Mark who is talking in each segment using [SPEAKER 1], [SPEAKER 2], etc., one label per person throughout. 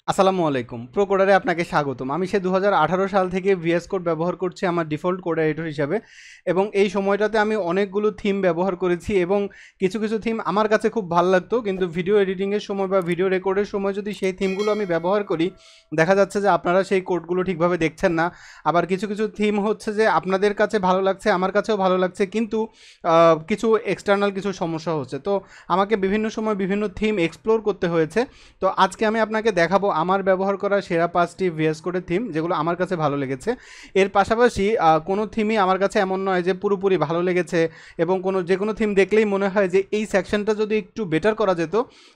[SPEAKER 1] আসসালামু আলাইকুম। প্রো কোডারে আপনাকে স্বাগতম। আমি সে ২০১৮ সাল থেকে ভিএস কোড ব্যবহার করছি আমার ডিফল্ট কোড এডিটর হিসাবে এবং এই সময়টাতে আমি অনেকগুলো থিম ব্যবহার করেছি এবং কিছু থিম আমার কাছে খুব ভাল লাগতো, কিন্তু ভিডিও এডিটিংয়ের সময় বা ভিডিও রেকর্ডের সময় যদি সেই থিমগুলো আমি ব্যবহার করি, দেখা যাচ্ছে যে আপনারা সেই কোডগুলো ঠিকভাবে দেখছেন না। আবার কিছু থিম হচ্ছে যে আপনাদের কাছে ভালো লাগছে, আমার কাছেও ভালো লাগছে, কিন্তু কিছু এক্সটার্নাল কিছু সমস্যা হচ্ছে। তো আমাকে বিভিন্ন সময় বিভিন্ন থিম এক্সপ্লোর করতে হয়েছে। তো আজকে আমি আপনাকে দেখাবো আমার ব্যবহার করা সেরা ৫টি ভিএস কোডের থিম যেগুলো আমার কাছে ভালো লেগেছে। এর পাশাপাশি কোনো থিমই আমার কাছে এমন নয় যে পুরোপুরি ভালো লেগেছে এবং যে কোনো থিম দেখলেই মনে হয় যে এই সেকশনটা যদি একটু বেটার করা যেত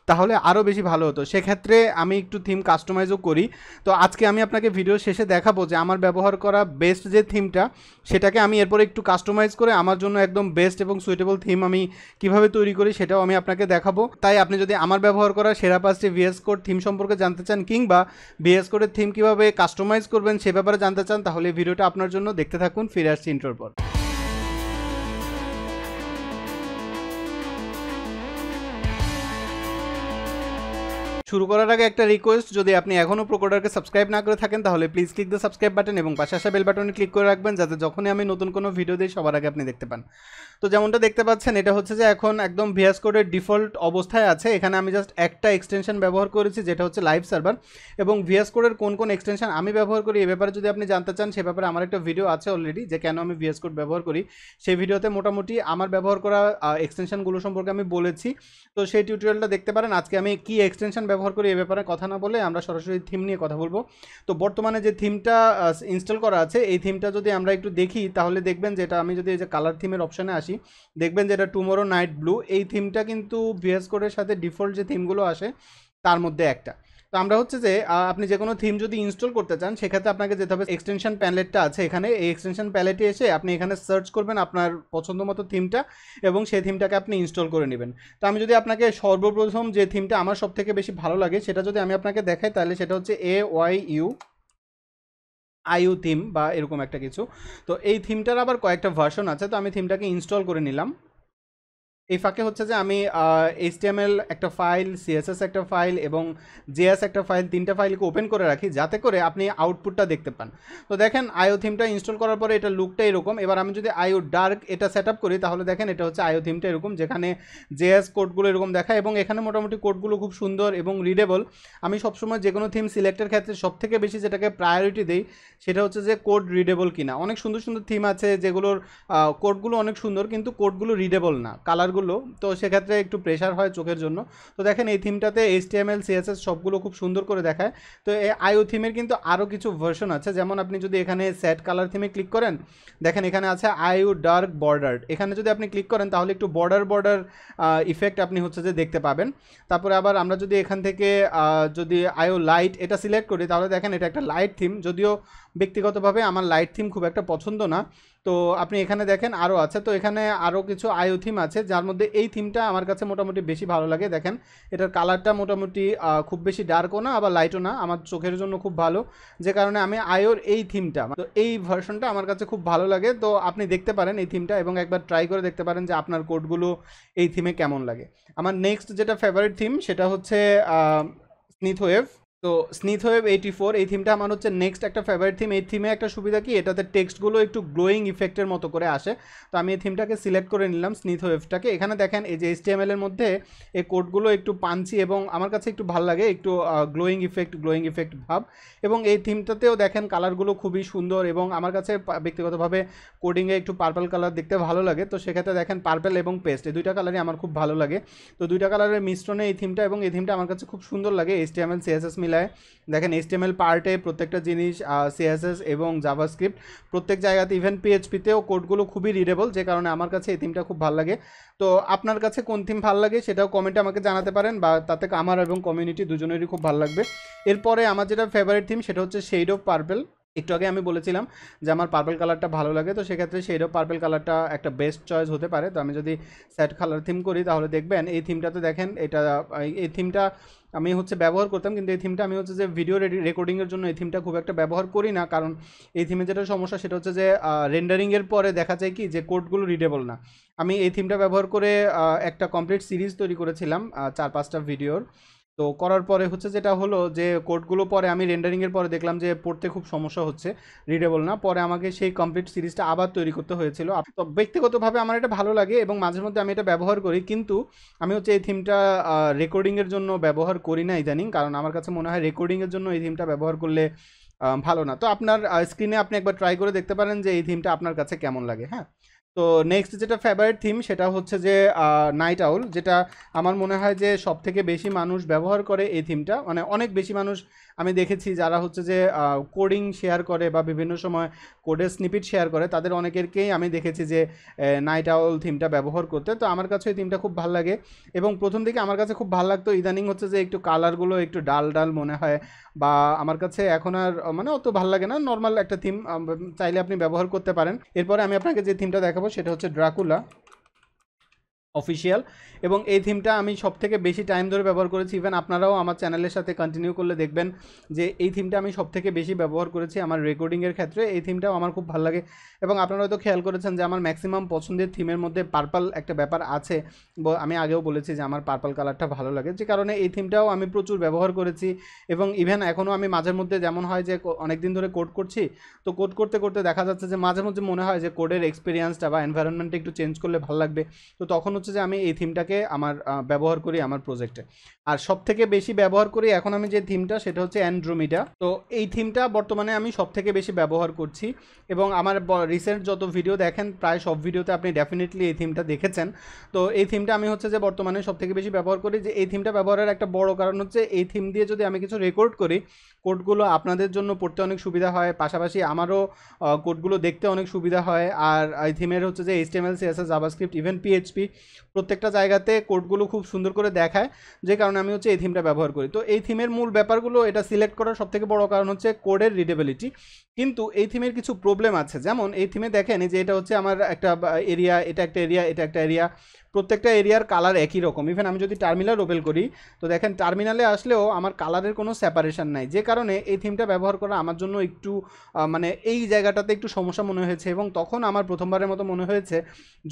[SPEAKER 1] তাহলে আরও বেশি ভালো হতো। সেক্ষেত্রে আমি একটু থিম কাস্টমাইজও করি। তো আজকে আমি আপনাকে ভিডিও শেষে দেখাবো যে আমার ব্যবহার করা বেস্ট যে থিমটা সেটাকে আমি এরপরে একটু কাস্টমাইজ করে আমার জন্য একদম বেস্ট এবং সুইটেবল থিম আমি কিভাবে তৈরি করি সেটাও আমি আপনাকে দেখাবো। তাই আপনি যদি আমার ব্যবহার করা সেরা ৫টি ভিএস কোড থিম সম্পর্কে জানতে চান কিংবা ভিএস কোডের থিম কিভাবে কাস্টমাইজ করবেন সে ব্যাপারে জানতে চান, তাহলে এই ভিডিওটা আপনার জন্য। দেখতে থাকুন, ফিরে আসছি ইন্ট্রোর পর। শুরু করার আগে একটা রিকোয়েস্ট, যদি আপনি এখনও প্রোকোডারকে সাবস্ক্রাইব না করে থাকেন তাহলে please click the subscribe button এবং পাশে আসা বেল বাটনে ক্লিক করে রাখবেন, যাতে যখনই আমি নতুন কোনো ভিডিও দিই সবার আগে আপনি দেখতে পান। তো যেমনটা দেখতে পাচ্ছেন, এটা হচ্ছে যে এখন একদম ভিএস কোডের ডিফল্ট অবস্থায় আছে। এখানে আমি জাস্ট একটা এক্সটেনশন ব্যবহার করেছি, যেটা হচ্ছে লাইভ সার্ভার। এবং ভিএস কোডের কোন এক্সটেনশন আমি ব্যবহার করি এ ব্যাপারে যদি আপনি জানতে চান, সে ব্যাপারে আমার একটা ভিডিও আছে অলরেডি, যে কেন আমি ভিএস কোড ব্যবহার করি। সেই ভিডিওতে মোটামুটি আমার ব্যবহার করা এক্সটেনশনগুলো সম্পর্কে আমি বলেছি। তো সেই টিউটোরিয়ালটা দেখতে পারেন। আজকে আমি কি এক্সটেনশন ব্যবহার করি এ ব্যাপারে কথা না বলে আমরা সরাসরি থিম নিয়ে কথা বলবো। তো বর্তমানে যে থিমটা ইনস্টল করা আছে, এই থিমটা যদি আমরা একটু দেখি তাহলে দেখবেন যে এটা, আমি যদি এই যে কালার থিমের অপশানে আসি, দেখবেন যে এটা টুমোরো নাইট ব্লু। এই থিমটা কিন্তু ভিএস কোডের সাথে ডিফল্ট যে থিমগুলো আসে তার মধ্যে একটা। তো আমরা হচ্ছে যে আপনি যে কোনো থিম যদি ইনস্টল করতে চান সেক্ষেত্রে আপনাকে যেতে হবে এক্সটেনশন প্যালেটটা আছে এখানে। এই এক্সটেনশন প্যালেটে এসে আপনি এখানে সার্চ করবেন আপনার পছন্দ মতো থিমটা এবং সেই থিমটাকে আপনি ইনস্টল করে নেবেন। তো আমি যদি আপনাকে সর্বপ্রথম যে থিমটা আমার সব থেকে বেশি ভালো লাগে সেটা যদি আমি আপনাকে দেখাই, তাহলে সেটা হচ্ছে AYU থিম বা এরকম একটা কিছু। তো এই থিমটার আবার কয়েকটা ভার্সন আছে, তো আমি থিমটাকে ইনস্টল করে নিলাম। এই ফাঁকে হচ্ছে যে আমি এইচটিএমএল একটা ফাইল, সিএসএস একটা ফাইল এবং জেএস একটা ফাইল, তিনটা ফাইলকে ওপেন করে রাখি যাতে করে আপনি আউটপুটটা দেখতে পান। তো দেখেন আইও থিমটা ইনস্টল করার পরে এটা লুকটা এরকম। এবার আমি যদি আইও ডার্ক এটা সেট আপ করি তাহলে দেখেন এটা হচ্ছে আইও থিমটা এরকম, যেখানে জেএস কোডগুলো এরকম দেখায় এবং এখানে মোটামুটি কোডগুলো খুব সুন্দর এবং রিডেবল। আমি সবসময় যে কোনো থিম সিলেক্টের ক্ষেত্রে সবথেকে বেশি যেটাকে প্রায়োরিটি দিই সেটা হচ্ছে যে কোড রিডেবল কিনা। অনেক সুন্দর সুন্দর থিম আছে যেগুলোর কোডগুলো অনেক সুন্দর কিন্তু কোডগুলো রিডেবল না, কালারগুলো, তো সেক্ষেত্রে একটু প্রেশার হয় চোখের জন্য। তো দেখেন এই থিমটাতে এইচটিএমএল সিএসএস সবগুলো খুব সুন্দর করে দেখায়। তো এই আইও থিমের কিন্তু আরও কিছু ভার্সন আছে, যেমন আপনি যদি এখানে সেট কালার থিমে ক্লিক করেন, দেখেন এখানে আছে আইও ডার্ক বর্ডার। এখানে যদি আপনি ক্লিক করেন তাহলে একটু বর্ডার ইফেক্ট আপনি হচ্ছে যে দেখতে পাবেন। তারপরে আবার আমরা যদি এখান থেকে যদি আইও লাইট এটা সিলেক্ট করি তাহলে দেখেন এটা একটা লাইট থিম, যদিও ব্যক্তিগতভাবে আমার লাইট থিম খুব একটা পছন্দ না। তো আপনি এখানে দেখেন আরও আছে, তো এখানে আরও কিছু আইও থিম আছে যার মধ্যে এই থিমটা আমার কাছে মোটামুটি বেশি ভালো লাগে। দেখেন এটার কালারটা মোটামুটি খুব বেশি ডার্কও না আবার লাইটও না, আমার চোখের জন্য খুব ভালো, যে কারণে আমি আইওর এই থিমটা, তো এই ভার্সনটা আমার কাছে খুব ভালো লাগে। তো আপনি দেখতে পারেন এই থিমটা এবং একবার ট্রাই করে দেখতে পারেন যে আপনার কোডগুলো এই থিমে কেমন লাগে। আমার নেক্সট যেটা ফেভারিট থিম সেটা হচ্ছে স্নিথ ওয়েভ। তো স্নিথ ওয়েভ 84 এই থিমটা আমার হচ্ছে নেক্সট একটা ফেভারিট থিম। এই থিমে একটা সুবিধা কি, এটাতে টেক্সটগুলো একটু গ্লোয়িং ইফেক্টের মতো করে আসে। তো আমি এই থিমটাকে সিলেক্ট করে নিলাম, স্নিথ ওয়েভটাকে। এখানে দেখেন এই যে এইচটিএমএল এর মধ্যে এই কোডগুলো একটু পাঞ্চি এবং আমার কাছে একটু ভালো লাগে, একটু গ্লোয়িং ইফেক্ট ভাব। এবং এই থিমটাতেও দেখেন কালারগুলো খুবই সুন্দর এবং আমার কাছে ব্যক্তিগতভাবে কোডিংয়ে একটু পার্পল কালার দেখতে ভালো লাগে। তো সেক্ষেত্রে দেখেন পার্পল এবং পেস্ট এই দুইটা কালারই আমার খুব ভালো লাগে। তো দুইটা কালারের মিশ্রণে এই থিমটা, এবং এই থিমটা আমার কাছে খুব সুন্দর লাগে এইচটিএমএল সিএসএস মিলায়। দেখেন এইচটিএমএল পার্টে প্রত্যেকটা জিনিস, সিএসএস এবং জাভাস্ক্রিপ্ট প্রত্যেক জায়গাতে, ইভেন পিএইচপিতেও কোডগুলো খুবই রিডেবল, যে কারণে আমার কাছে এই থিমটা খুব ভালো লাগে। তো আপনার কাছে কোন থিম ভালো লাগে সেটাও কমেন্টে আমাকে জানাতে পারেন, বা তাতে আমার এবং কমিউনিটি দুজনেরই খুব ভালো লাগবে। এরপরে আমার যেটা ফেভারিট থিম সেটা হচ্ছে শেড অফ পার্পল। একটু আগে আমি বলেছিলাম যে আমার পার্পল কালারটা ভালো লাগে, তো সেক্ষেত্রে শেড অফ পার্পল কালারটা একটা বেস্ট চয়েস হতে পারে। তো আমি যদি সেট কালার থিম করি তাহলে দেখবেন এই থিমটাতে দেখেন এটা, এই থিমটা আমি হচ্ছে ব্যবহার করতাম, কিন্তু এই থিমটা আমি হচ্ছে যে ভিডিও রেকর্ডিংয়ের জন্য এই থিমটা খুব একটা ব্যবহার করি না, কারণ এই থিমে যেটা সমস্যা সেটা হচ্ছে যে রেন্ডারিংয়ের পরে দেখা যায় কি যে কোডগুলো রিডেবল না। আমি এই থিমটা ব্যবহার করে একটা কমপ্লিট সিরিজ তৈরি করেছিলাম 4-5টা ভিডিওর। তো করার পরে হচ্ছে যেটা হলো যে কোডগুলো পরে আমি রেন্ডারিংয়ের পরে দেখলাম যে পড়তে খুব সমস্যা হচ্ছে, রিডেবল না। পরে আমাকে সেই কমপ্লিট সিরিজটা আবার তৈরি করতে হয়েছিল। তো ব্যক্তিগতভাবে আমার এটা ভালো লাগে এবং মাঝে মধ্যে আমি এটা ব্যবহার করি, কিন্তু আমি হচ্ছে এই থিমটা রেকর্ডিংয়ের জন্য ব্যবহার করি না ইদানিং, কারণ আমার কাছে মনে হয় রেকর্ডিংয়ের জন্য এই থিমটা ব্যবহার করলে ভালো না। তো আপনার স্ক্রিনে আপনি একবার ট্রাই করে দেখতে পারেন যে এই থিমটা আপনার কাছে কেমন লাগে। হ্যাঁ, তো নেক্সট যেটা ফেভারিট থিম সেটা হচ্ছে যে নাইট আউল, যেটা আমার মনে হয় যে সব থেকে বেশি মানুষ ব্যবহার করে এই থিমটা, মানে অনেক বেশি মানুষ আমি দেখেছি যারা হচ্ছে যে কোডিং শেয়ার করে বা বিভিন্ন সময় কোডের স্নিপিট শেয়ার করে, তাদের অনেকেরকেই আমি দেখেছি যে নাইট আউল থিমটা ব্যবহার করতে। তো আমার কাছে এই থিমটা খুব ভালো লাগে এবং প্রথম দিকে আমার কাছে খুব ভালো লাগতো, ইদানিং হচ্ছে যে একটু কালারগুলো একটু ডাল ডাল মনে হয় বা আমার কাছে এখন আর মানে অত ভালো লাগে না। নর্মাল একটা থিম, চাইলে আপনি ব্যবহার করতে পারেন। এরপরে আমি আপনাকে যে থিমটা দেখাবো সেটা হচ্ছে ড্রাকুলা অফিসিয়াল, এবং এই থিমটা আমি সব থেকে বেশি টাইম ধরে ব্যবহার করেছি। ইভেন আপনারাও আমার চ্যানেলের সাথে কন্টিনিউ করলে দেখবেন যে এই থিমটা আমি সব থেকে বেশি ব্যবহার করেছি আমার রেকর্ডিংয়ের ক্ষেত্রে। এই থিমটাও আমার খুব ভালো লাগে এবং আপনারা হয়তো খেয়াল করেছেন যে আমার ম্যাক্সিমাম পছন্দের থিমের মধ্যে পার্পল একটা ব্যাপার আছে। আমি আগেও বলেছি যে আমার পার্পল কালারটা ভালো লাগে, যে কারণে এই থিমটাও আমি প্রচুর ব্যবহার করেছি। এবং ইভেন এখনও আমি মাঝের মধ্যে যেমন হয় যে অনেক দিন ধরে কোড করছি, তো কোড করতে করতে দেখা যাচ্ছে যে মাঝে মধ্যে মনে হয় যে কোডের এক্সপিরিয়েন্সটা বা এনভায়রনমেন্টটা একটু চেঞ্জ করলে ভালো লাগবে। তো তখন হচ্ছে যে আমি এই থিমটাকে আমার ব্যবহার করি আমার প্রজেক্টে। আর সব থেকে বেশি ব্যবহার করি এখন আমি যে থিমটা সেটা হচ্ছে অ্যান্ড্রোমিডা। তো এই থিমটা বর্তমানে আমি সব থেকে বেশি ব্যবহার করছি এবং আমার রিসেন্ট যত ভিডিও দেখেন প্রায় সব ভিডিওতে আপনি ডেফিনেটলি এই থিমটা দেখেছেন। তো এই থিমটা আমি হচ্ছে যে বর্তমানে সব থেকে বেশি ব্যবহার করি। যে এই থিমটা ব্যবহারের একটা বড় কারণ হচ্ছে এই থিম দিয়ে যদি আমি কিছু রেকর্ড করি, কোডগুলো আপনাদের জন্য পড়তে অনেক সুবিধা হয়, পাশাপাশি আমারও কোডগুলো দেখতে অনেক সুবিধা হয়। আর এই থিমের হচ্ছে যে HTML CSS JavaScript even PHP প্রত্যেকটা জায়গাতে কোডগুলো খুব সুন্দর করে দেখায়, যে কারণে আমি হচ্ছে এই থিমটা ব্যবহার করি। তো এই থিমের মূল ব্যাপারগুলো এটা সিলেক্ট করার সবথেকে বড় কারণ হচ্ছে কোডের রিডেবিলিটি। কিন্তু এই থিমের কিছু প্রবলেম আছে, যেমন এই থিমে দেখেন যে এটা হচ্ছে আমার একটা এরিয়া, এটা একটা এরিয়া, এটা একটা এরিয়া, প্রত্যেকটা এরিয়ার কালার একই রকম। ইভেন আমি যদি টার্মিনাল ওপেন করি তো দেখেন টার্মিনালে আসলেও আমার কালারের কোনো সেপারেশন নাই, যে কারণে এই থিমটা ব্যবহার করা আমার জন্য একটু মানে এই জায়গাটাতে একটু সমস্যা মনে হয়েছে। এবং তখন আমার প্রথমবারের মতো মনে হয়েছে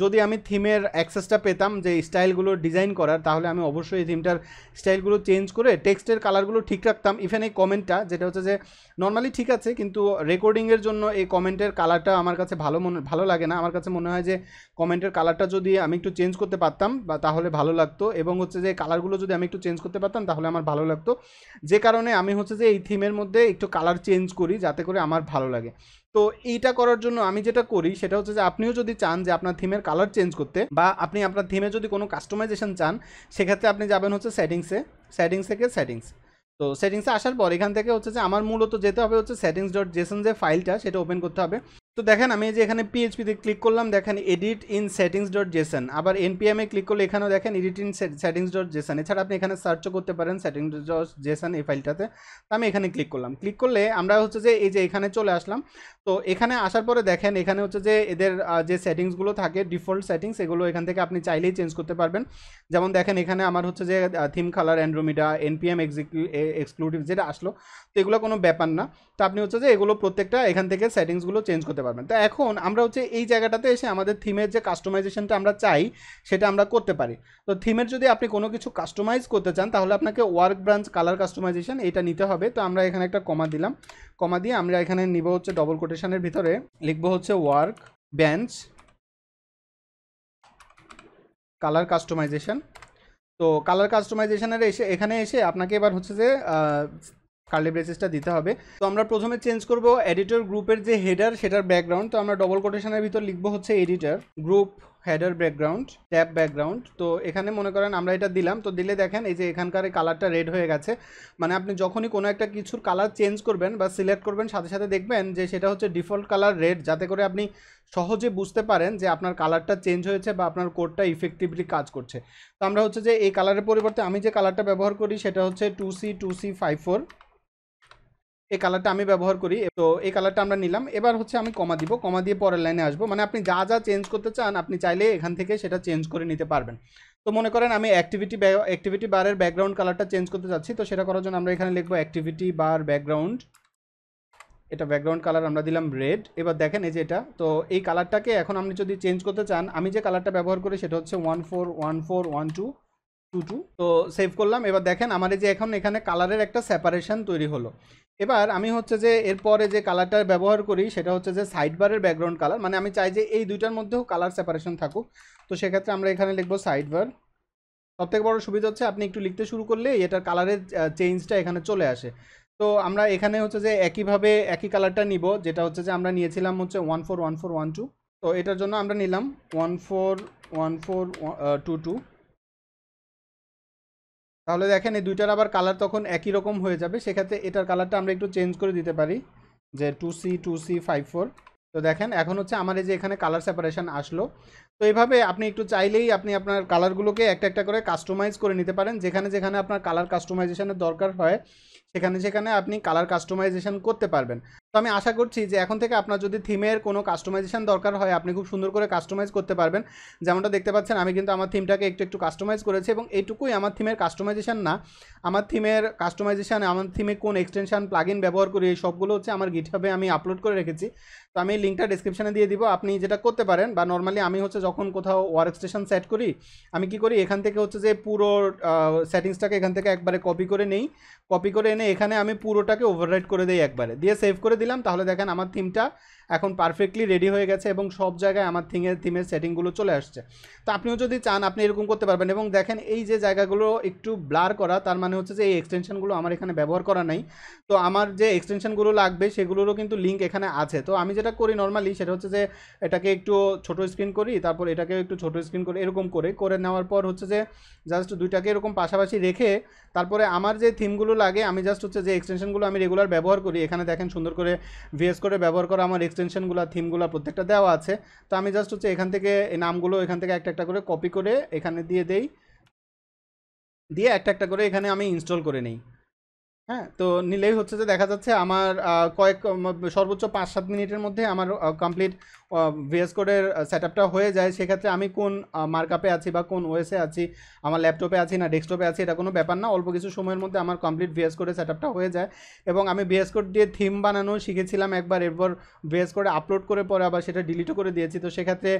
[SPEAKER 1] যদি আমি থিমের অ্যাক্সেসটা পেতাম যে স্টাইলগুলো ডিজাইন করার, তাহলে আমি অবশ্যই এই থিমটার স্টাইলগুলো চেঞ্জ করে টেক্সটের কালারগুলো ঠিক রাখতাম। ইভেন এই কমেন্টটা যেটা হচ্ছে যে নর্মালি ঠিক আছে, কিন্তু রেকর্ডিংয়ের জন্য এই কমেন্টের কালারটা আমার কাছে ভালো লাগে না। আমার কাছে মনে হয় যে কমেন্টের কালারটা যদি আমি একটু চেঞ্জ করতে পারতাম বা তাহলে ভালো লাগতো, এবং হচ্ছে যে কালারগুলো যদি আমি একটু চেঞ্জ করতে পারতাম তাহলে আমার ভালো লাগতো। যে কারণে আমি হচ্ছে যে এই থিমের মধ্যে একটু কালার চেঞ্জ করি যাতে করে আমার ভালো লাগে। তো এইটা করার জন্য আমি যেটা করি সেটা হচ্ছে যে আপনিও যদি চান যে আপনার থিমের কালার চেঞ্জ করতে বা আপনি আপনার থিমে যদি কোনো কাস্টমাইজেশন চান, সেক্ষেত্রে আপনি যাবেন হচ্ছে সেটিংস থেকে সেটিংস। তো সেটিংসে আসার পর এখান থেকে হচ্ছে যে আমার মূলত যেতে হবে হচ্ছে settings.json যে ফাইলটা সেটা ওপেন করতে হবে। তো দেখেন আমি যে এখানে PHP তে ক্লিক করলাম, দেখেন এডিট ইন settings.json, আবার npm এ ক্লিক করলে এখানেও দেখেন এডিট ইন settings.json। এছাড়া আপনি এখানে সার্চও করতে পারেন settings.json এই ফাইলটাতে। তো আমি এখানে ক্লিক করলাম, ক্লিক করলে আমরা হচ্ছে যে এই যে এখানে চলে আসলাম। তো এখানে আসার পরে দেখেন এখানে হচ্ছে যে এদের যে সেটিংসগুলো থাকে ডিফল্ট সেটিংস, এগুলো এখান থেকে আপনি চাইলেই চেঞ্জ করতে পারবেন। যেমন দেখেন এখানে আমার হচ্ছে যে theme colour Andromeda npm exclusive যেটা আসলো, তো এগুলো কোনো ব্যাপার না। তো আপনি হচ্ছে যে এগুলো প্রত্যেকটা এখান থেকে সেটিংসগুলো চেঞ্জ করতে পারবেন। তো এখন আমরা হচ্ছে এই জায়গাটাতে এসে আমাদের থিমের যে কাস্টমাইজেশনটা আমরা চাই সেটা আমরা করতে পারি। তো থিমের যদি আপনি কোনো কিছু কাস্টমাইজ করতে চান তাহলে আপনাকে ওয়ার্ক ব্রাঞ্চ কালার কাস্টমাইজেশন এটা নিতে হবে। তো আমরা এখানে একটা কমা দিলাম, কমা দিয়ে আমরা এখানে নিব হচ্ছে ডবল কোটেশনের ভিতরে লিখবো হচ্ছে ওয়ার্ক বেঞ্চ কালার কাস্টমাইজেশন। তো কালার কাস্টমাইজেশনের এখানে এসে আপনাকে এবার হচ্ছে যে কার্লি ব্রেসেসটা দিতে হবে। তো আমরা প্রথমে চেঞ্জ করব এডিটর গ্রুপের যে হেডার সেটার ব্যাকগ্রাউন্ড। তো আমরা ডবল কোটেশনের ভিতর লিখবো হচ্ছে editor group header background tab background. তো এখানে মনে করেন আমরা এটা দিলাম, তো দিলে দেখেন এই যে এখানকার কালারটা রেড হয়ে গেছে। মানে আপনি যখনই কোনো একটা কিছুর কালার চেঞ্জ করবেন বা সিলেক্ট করবেন সাথে সাথে দেখবেন যে সেটা হচ্ছে ডিফল্ট কালার রেড, যাতে করে আপনি সহজে বুঝতে পারেন যে আপনার কালারটা চেঞ্জ হয়েছে বা আপনার কোডটা ইফেক্টিভলি কাজ করছে। তো আমরা হচ্ছে যে এই কালারের পরিবর্তে আমি যে কালারটা ব্যবহার করি সেটা হচ্ছে 2C54, এই কালারটা আমি ব্যবহার করি। তো এই কালারটা আমরা নিলাম। এবার হচ্ছে আমি কমা দিব, কমা দিয়ে পরের লাইনে আসবো। মানে আপনি যা যা চেঞ্জ করতে চান আপনি চাইলে এখান থেকে সেটা চেঞ্জ করে নিতে পারবেন। তো মনে করেন আমি অ্যাক্টিভিটি বারের ব্যাকগ্রাউন্ড কালারটা চেঞ্জ করতে চাচ্ছি, তো সেটা করার জন্য আমরা এখানে লিখবো অ্যাক্টিভিটি বার ব্যাকগ্রাউন্ড, এটা ব্যাকগ্রাউন্ড কালার আমরা দিলাম রেড। এবার দেখেন এই যে এটা, তো এই কালারটাকে এখন আপনি যদি চেঞ্জ করতে চান, আমি যে কালারটা ব্যবহার করি সেটা হচ্ছে 141412, 2 তো সেভ করলাম। এবার দেখেন আমার এই যে এখন এখানে কালারের একটা সেপারেশন তৈরি হলো। এবার আমি হচ্ছে যে এরপরে যে কালারটা ব্যবহার করি সেটা হচ্ছে যে সাইড বারের ব্যাকগ্রাউন্ড কালার, মানে আমি চাই যে এই দুইটার মধ্যেও কালার সেপারেশন থাকুক। তো সেক্ষেত্রে আমরা এখানে লিখবো সাইড বার। সবথেকে বড় সুবিধা হচ্ছে আপনি একটু লিখতে শুরু করলে এটার কালারের চেঞ্জটা এখানে চলে আসে। তো আমরা এখানে হচ্ছে যে একইভাবে একই কালারটা নিব, যেটা হচ্ছে যে আমরা নিয়েছিলাম হচ্ছে 141412। তো এটার জন্য আমরা নিলাম 141422। তাহলে দেখেন এই দুইটার আবার কালার তখন একই রকম হয়ে যাবে। সেক্ষেত্রে এটার কালারটা আমরা একটু চেঞ্জ করে দিতে পারি, যে 2C54। তো দেখেন এখন হচ্ছে আমার এই যে এখানে কালার সেপারেশন আসলো। তো এইভাবে আপনি একটু চাইলেই আপনি আপনার কালারগুলোকে একটা একটা করে কাস্টমাইজ করে নিতে পারেন। যেখানে যেখানে আপনার কালার কাস্টমাইজেশনের দরকার হয় সেখানে সেখানে আপনি কালার কাস্টমাইজেশন করতে পারবেন। তো আমি আশা করছি যে এখন থেকে আপনার যদি থিমের কোনো কাস্টমাইজেশন দরকার হয় আপনি খুব সুন্দর করে কাস্টমাইজ করতে পারবেন। যেমনটা দেখতে পাচ্ছেন আমি কিন্তু আমার থিমটাকে একটু একটু কাস্টমাইজ করেছি, এবং এইটুকুই আমার থিমের কাস্টমাইজেশন না। আমার থিমের কাস্টমাইজেশন, আমার থিমে কোন এক্সটেনশন প্লাগইন ব্যবহার করি এই সবগুলো হচ্ছে আমার গিটহাবে আমি আপলোড করে রেখেছি। তো আমি লিঙ্কটা ডিসক্রিপশনে দিয়ে দিব, আপনি যেটা করতে পারেন। বা নর্মালি আমি হচ্ছে যখন কোথাও ওয়ার্ক স্টেশন সেট করি আমি কি করি, এখান থেকে হচ্ছে যে পুরো সেটিংসটাকে এখান থেকে একবারে কপি করে নেই। কপি করে এনে এখানে আমি পুরোটাকে ওভাররাইট করে দিই একবারে, দিয়ে সেভ করে দিলাম। তাহলে দেখেন আমার থিমটা এখন পারফেক্টলি রেডি হয়ে গেছে এবং সব জায়গায় আমার থিমের সেটিংগুলো চলে আসছে। তো আপনিও যদি চান আপনি এরকম করতে পারবেন। এবং দেখেন এই যে জায়গাগুলো একটু ব্লার করা, তার মানে হচ্ছে যে এই এক্সটেনশনগুলো আমার এখানে ব্যবহার করা নাই। তো আমার যে এক্সটেনশনগুলো লাগবে সেগুলোরও কিন্তু লিঙ্ক এখানে আছে। তো আমি যেটা করি নর্মালি সেটা হচ্ছে যে এটাকে একটু ছোট স্ক্রিন করি, তারপর এটাকে একটু ছোট স্ক্রিন করি, এরকম করে নেওয়ার পর হচ্ছে যে জাস্ট দুইটাকে এরকম পাশাপাশি রেখে তারপরে আমার যে থিমগুলো লাগে আমি জাস্ট হচ্ছে যে এক্সটেনশনগুলো আমি রেগুলার ব্যবহার করি, এখানে দেখেন সুন্দর করে ভিএস করে ব্যবহার করা আমার এক্সটেনশনগুলো থিমগুলো প্রত্যেকটা দেওয়া আছে। তো আমি জাস্ট হচ্ছে এখান থেকে এই নামগুলো এখান থেকে একটা একটা করে কপি করে এখানে দিয়ে দেই, দিয়ে একটা একটা করে এখানে আমি ইনস্টল করে নিই। হ্যাঁ, তো নিলেই হচ্ছে যে দেখা যাচ্ছে আমার সর্বোচ্চ 5-7 মিনিটের মধ্যে আমার কমপ্লিট ভিএস কোডের সেটআপটা হয়ে যায়। সেক্ষেত্রে আমি কোন মার্কআপে আছি বা কোন ওএসে আছি, আমার ল্যাপটপে আছি না ডেস্কটপে আছি, এটা কোনো ব্যাপার না। অল্প কিছু সময়ের মধ্যে আমার কমপ্লিট ভিএস কোডের সেটআপটা হয়ে যায়। এবং আমি ভিএস কোড দিয়ে থিম বানানো শিখেছিলাম একবার, এরপর ভিএস কোডে আপলোড করে পরে আবার সেটা ডিলিটও করে দিয়েছি। তো সেক্ষেত্রে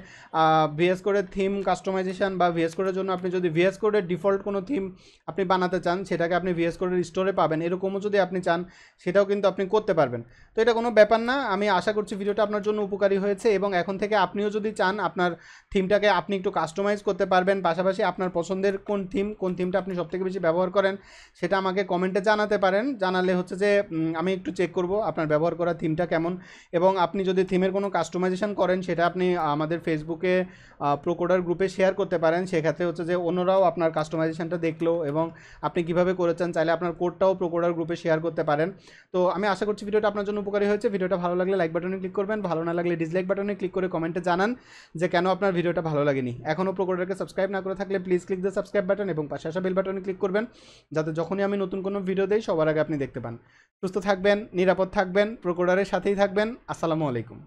[SPEAKER 1] ভিএস কোডের থিম কাস্টমাইজেশন বা ভিএস কোডের জন্য আপনি যদি ভিএস কোডের ডিফল্ট কোনো থিম আপনি বানাতে চান সেটাকে আপনি ভিএস কোডের স্টোরে পাবেন, এরকমও যদি আপনি চান সেটাও কিন্তু আপনি করতে পারবেন। তো এটা কোনো ব্যাপার না। আমি আশা করছি ভিডিওটা আপনার জন্য উপকারী হয়েছে, এবং এখন থেকে আপনিও যদি চান আপনার থিমটাকে আপনি একটু কাস্টমাইজ করতে পারবেন। পাশাপাশি আপনার পছন্দের কোন থিমটা আপনি সবথেকে বেশি ব্যবহার করেন সেটা আমাকে কমেন্টে জানাতে পারেন। জানালে হচ্ছে যে আমি একটু চেক করব আপনার ব্যবহার করা থিমটা কেমন। এবং আপনি যদি থিমের কোনো কাস্টমাইজেশন করেন সেটা আপনি আমাদের ফেসবুকে প্রোকোডার গ্রুপে শেয়ার করতে পারেন। সেক্ষেত্রে হচ্ছে যে অন্যরাও আপনার কাস্টমাইজেশনটা দেখলো এবং আপনি কিভাবে করেছেন চাইলে আপনার কোডটাও প্রোকোডার গ্রুপে শেয়ার করতে পারেন। তো আমি আশা করছি ভিডিওটা আপনার জন্য উপকারী হয়েছে। ভিডিওটা ভালো লাগলে লাইক বাটনে ক্লিক করবেন, ভালো না লাগলে ডিসলাইক বাটনে ক্লিক করে কমেন্টে জানান যে কেন আপনার ভিডিওটা ভালো লাগেনি। এখনও প্রোকোডারকে সাবস্ক্রাইব না করে থাকলে please click the subscribe button এবং পাশে আসা বেল বাটনে ক্লিক করবেন, যাতে যখনই আমি নতুন কোনো ভিডিও দেই সবার আগে আপনি দেখতে পান। সুস্থ থাকবেন, নিরাপদ থাকবেন, প্রোকোডারের সাথেই থাকবেন। আসসালামু আলাইকুম।